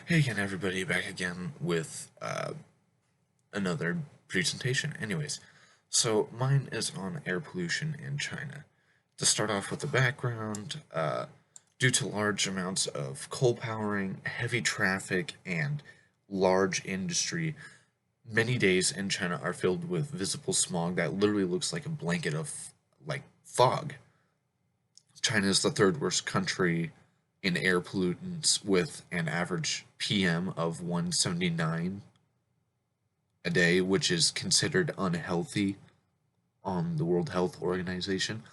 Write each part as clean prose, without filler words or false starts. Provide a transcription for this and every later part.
Hey again, everybody, back again with another presentation. Anyways, so mine is on air pollution in China. To start off with the background, due to large amounts of coal powering, heavy traffic, and large industry, many days in China are filled with visible smog that literally looks like a blanket of fog. China is the third worst country in air pollutants with an average PM of 179 a day, which is considered unhealthy on the World Health Organization.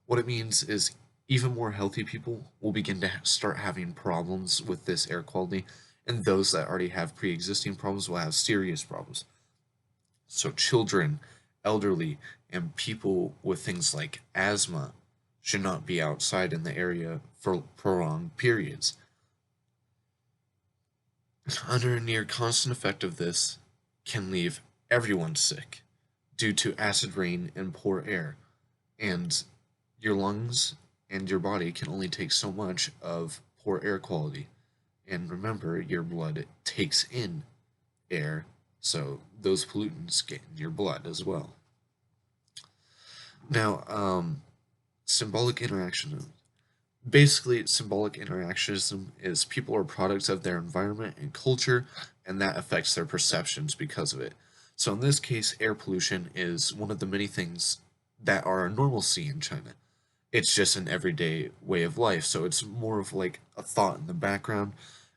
What it means is even more healthy people will begin to start having problems with this air quality, and those that already have pre existing problems will have serious problems. So, children, elderly, and people with things like asthma should not be outside in the area for prolonged periods. Under a near constant effect of this can leave everyone sick due to acid rain and poor air, and your lungs and your body can only take so much of poor air quality. And remember, your blood takes in air, so those pollutants get in your blood as well. Now, symbolic interaction. Basically, symbolic interactionism is people are products of their environment and culture, and that affects their perceptions because of it. So, in this case, air pollution is one of the many things that are a normalcy in China. It's just an everyday way of life, so it's more of like a thought in the background.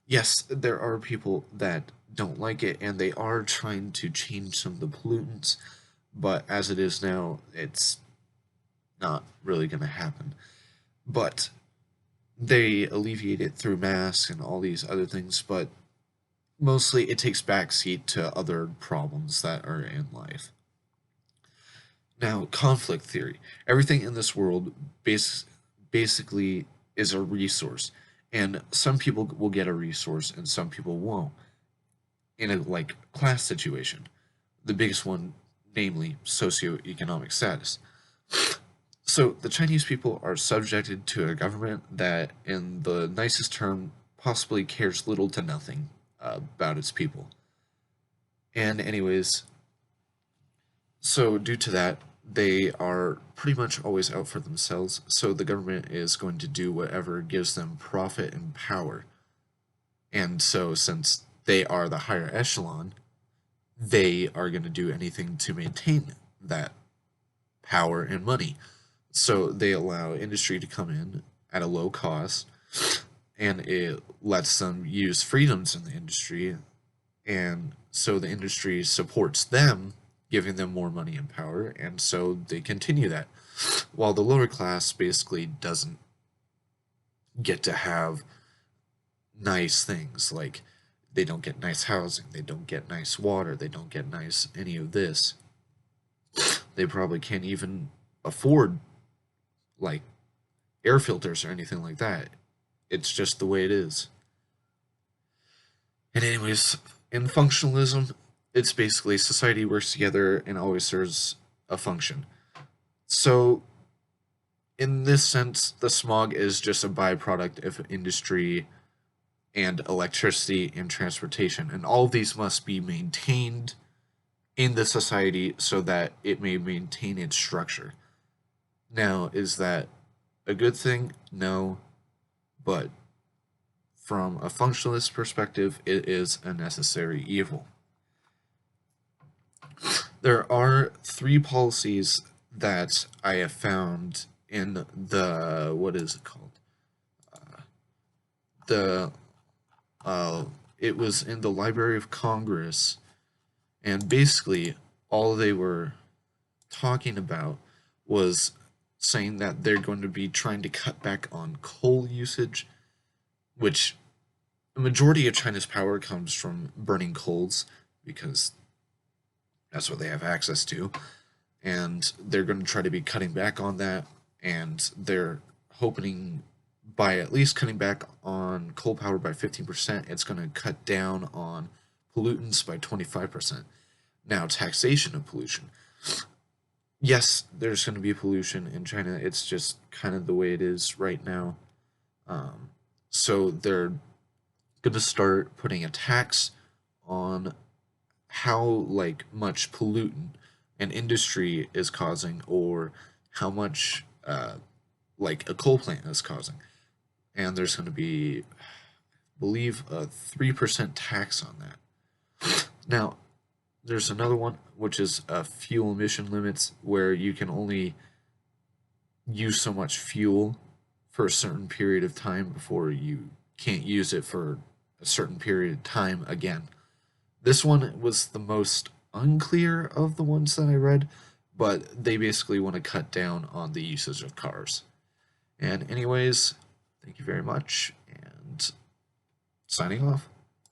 Yes, there are people that don't like it, and they are trying to change some of the pollutants, but as it is now, it's not really going to happen. But they alleviate it through masks and all these other things, but mostly it takes backseat to other problems that are in life. Now, conflict theory. Everything in this world basically is a resource, and some people will get a resource and some people won't. In a class situation, the biggest one, namely socioeconomic status. So the Chinese people are subjected to a government that, in the nicest term, possibly cares little to nothing about its people. And, anyways, so due to that, they are pretty much always out for themselves. So the government is going to do whatever gives them profit and power. And so, since they are the higher echelon, they are going to do anything to maintain that power and money. So they allow industry to come in at a low cost, and it lets them use freedoms in the industry, and so the industry supports them, giving them more money and power, and so they continue that. While the lower class basically doesn't get to have nice things, like they don't get nice housing, they don't get nice water, they don't get nice any of this. They probably can't even afford like air filters or anything like that. It's just the way it is. And anyways, in functionalism, it's basically society works together and always serves a function. So in this sense, the smog is just a byproduct of industry and electricity and transportation, and all of these must be maintained in the society so that it may maintain its structure. Now, is that a good thing? No, but from a functionalist perspective, it is a necessary evil. There are three policies that I have found in the what is it called? The uh, it was in the Library of Congress, and basically all they were talking about was saying that they're going to be trying to cut back on coal usage, which a majority of China's power comes from burning coals because that's what they have access to, and they're going to try to be cutting back on that, and they're hoping by at least cutting back on coal power by 15%, it's going to cut down on pollutants by 25%. Now, taxation of pollution. Yes, there's going to be pollution in China. It's just kind of the way it is right now. So they're going to start putting a tax on how like much pollutant an industry is causing, or how much like a coal plant is causing. And there's going to be, I believe, a 3% tax on that. Now, there's another one which is fuel emission limits, where you can only use so much fuel for a certain period of time before you can't use it for a certain period of time again. This one was the most unclear of the ones that I read, but they basically want to cut down on the usage of cars. And, anyways, thank you very much, and signing off.